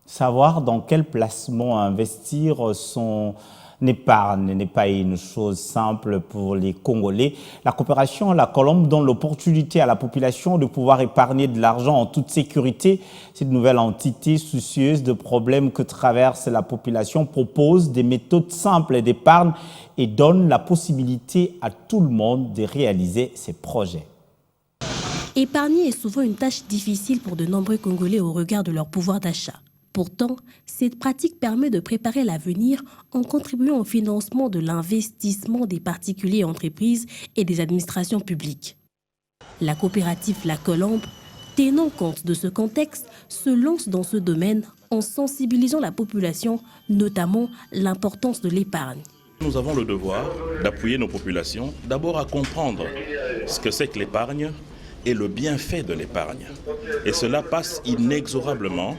Savoir dans quel placement investir son épargne n'est pas une chose simple pour les Congolais. La coopération La Colombe donne l'opportunité à la population de pouvoir épargner de l'argent en toute sécurité. Cette nouvelle entité soucieuse de problèmes que traverse la population propose des méthodes simples d'épargne et donne la possibilité à tout le monde de réaliser ses projets. Épargner est souvent une tâche difficile pour de nombreux Congolais au regard de leur pouvoir d'achat. Pourtant, cette pratique permet de préparer l'avenir en contribuant au financement de l'investissement des particuliers et entreprises et des administrations publiques. La coopérative La Colombe, tenant compte de ce contexte, se lance dans ce domaine en sensibilisant la population, notamment l'importance de l'épargne. Nous avons le devoir d'appuyer nos populations, d'abord à comprendre ce que c'est que l'épargne et le bienfait de l'épargne. Et cela passe inexorablement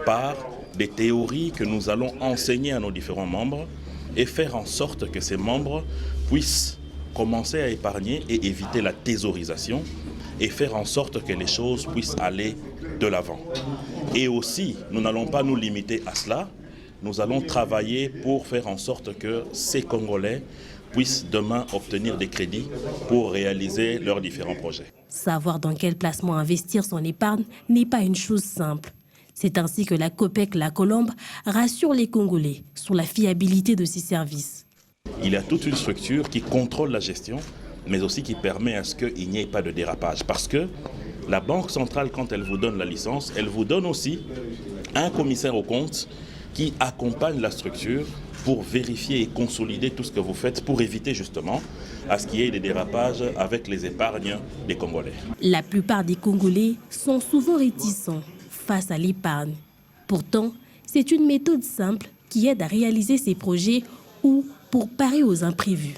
par des théories que nous allons enseigner à nos différents membres et faire en sorte que ces membres puissent commencer à épargner et éviter la thésaurisation et faire en sorte que les choses puissent aller de l'avant. Et aussi, nous n'allons pas nous limiter à cela, nous allons travailler pour faire en sorte que ces Congolais puissent demain obtenir des crédits pour réaliser leurs différents projets. Savoir dans quel placement investir son épargne n'est pas une chose simple. C'est ainsi que la COPEC La Colombe rassure les Congolais sur la fiabilité de ses services. Il y a toute une structure qui contrôle la gestion, mais aussi qui permet à ce qu'il n'y ait pas de dérapage. Parce que la Banque centrale, quand elle vous donne la licence, elle vous donne aussi un commissaire aux comptes qui accompagne la structure pour vérifier et consolider tout ce que vous faites pour éviter justement à ce qu'il y ait des dérapages avec les épargnes des Congolais. La plupart des Congolais sont souvent réticents face à l'épargne. Pourtant, c'est une méthode simple qui aide à réaliser ces projets ou pour parer aux imprévus.